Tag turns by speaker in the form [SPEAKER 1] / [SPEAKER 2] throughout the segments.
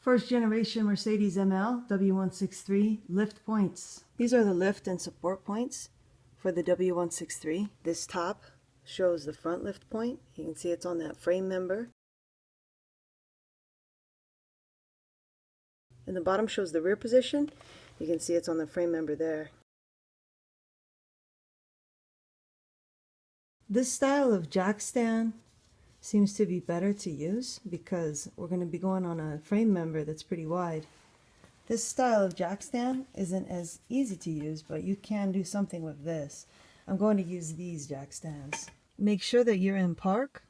[SPEAKER 1] First generation Mercedes ML W163 lift points. These are the lift and support points for the W163. This top shows the front lift point. You can see it's on that frame member. And the bottom shows the rear position. You can see it's on the frame member there. This style of jack stand seems to be better to use because we're going to be going on a frame member that's pretty wide. This style of jack stand isn't as easy to use, but you can do something with this. I'm going to use these jack stands. Make sure that you're in park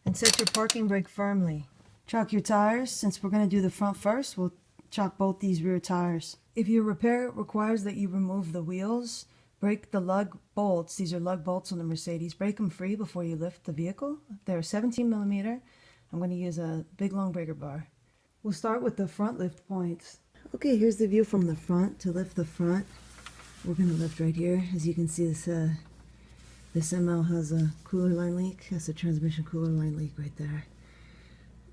[SPEAKER 1] and set your parking brake firmly. Chock your tires. Since we're going to do the front first, we'll chock both these rear tires. If your repair requires that you remove the wheels, break the lug bolts. These are lug bolts on the Mercedes. Break them free before you lift the vehicle. They're 17mm. I'm going to use a big long breaker bar. We'll start with the front lift points. Okay, here's the view from the front. To lift the front, we're going to lift right here. As you can see, this ML has a cooler line leak. That's a transmission cooler line leak right there.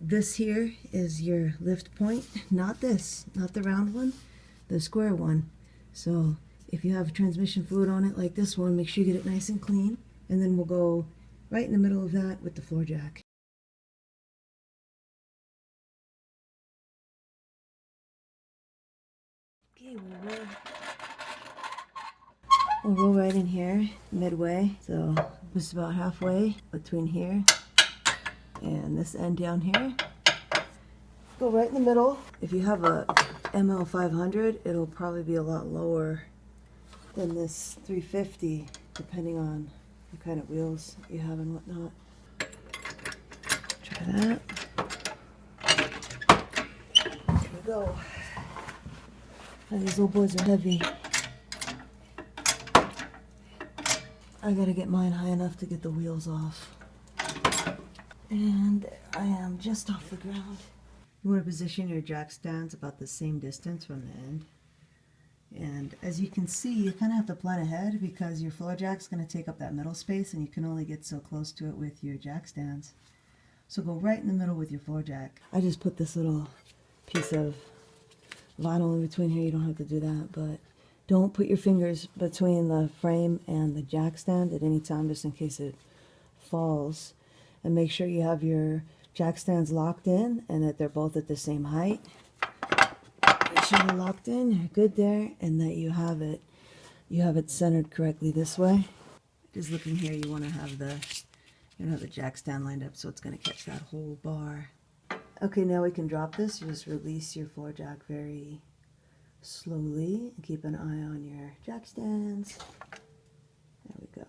[SPEAKER 1] This here is your lift point. Not this, not the round one, the square one. So if you have transmission fluid on it like this one, make sure you get it nice and clean. And then we'll go right in the middle of that with the floor jack. Okay, we'll roll right in here, midway. So just about halfway between here and this end down here. Go right in the middle. If you have a ML500, it'll probably be a lot lower than this 350, depending on what kind of wheels you have and whatnot. Try that. Here we go. Oh, these little boys are heavy. I gotta get mine high enough to get the wheels off. And I am just off the ground. You want to position your jack stands about the same distance from the end. And as you can see, you kind of have to plan ahead because your floor jack's going to take up that middle space and you can only get so close to it with your jack stands. So go right in the middle with your floor jack. I just put this little piece of vinyl in between here. You don't have to do that, but don't put your fingers between the frame and the jack stand at any time, just in case it falls. And make sure you have your jack stands locked in and that they're both at the same height. Make sure they're locked in, you're good there, and that you have it centered correctly this way. Just looking here, you want to have the jack stand lined up so it's going to catch that whole bar. Okay, now we can drop this. You just release your floor jack very slowly and keep an eye on your jack stands. There we go.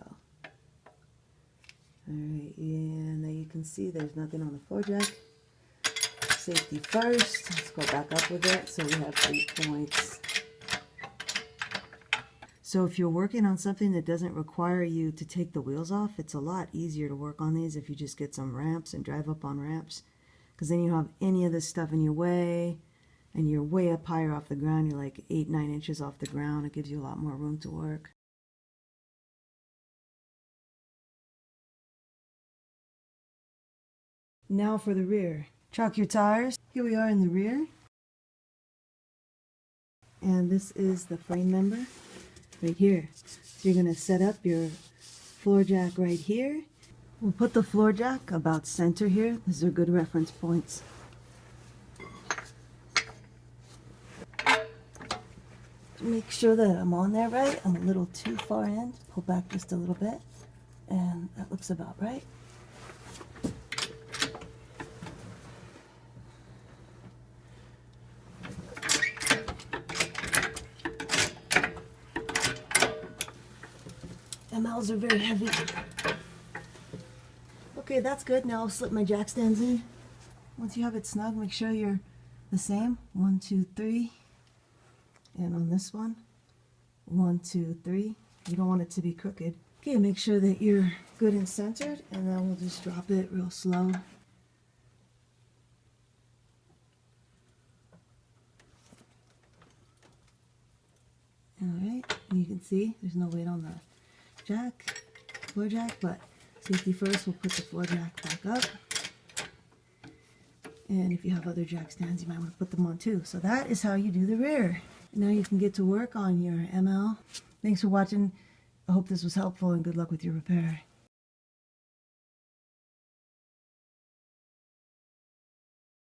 [SPEAKER 1] Alright, and now you can see there's nothing on the floor jack. Safety first. Let's go back up with it. So we have 3 points. So if you're working on something that doesn't require you to take the wheels off, it's a lot easier to work on these if you just get some ramps and drive up on ramps. Because then you don't have any of this stuff in your way, and you're way up higher off the ground. You're like 8-9 inches off the ground. It gives you a lot more room to work. Now for the rear. Chock your tires. Here we are in the rear. And this is the frame member right here. So you're going to set up your floor jack right here. We'll put the floor jack about center here. These are good reference points. Make sure that I'm on there right. I'm a little too far in. Pull back just a little bit. And that looks about right. MLs are very heavy. Okay, that's good. Now I'll slip my jack stands in. Once you have it snug, make sure you're the same. 1, 2, 3. And on this one, 1, 2, 3. You don't want it to be crooked. Okay, make sure that you're good and centered, and then we'll just drop it real slow. Alright, and you can see there's no weight on the floor jack, but safety first, we'll put the floor jack back up. And if you have other jack stands, you might want to put them on too. So that is how you do the rear. Now you can get to work on your ML. Thanks for watching. I hope this was helpful and good luck with your repair.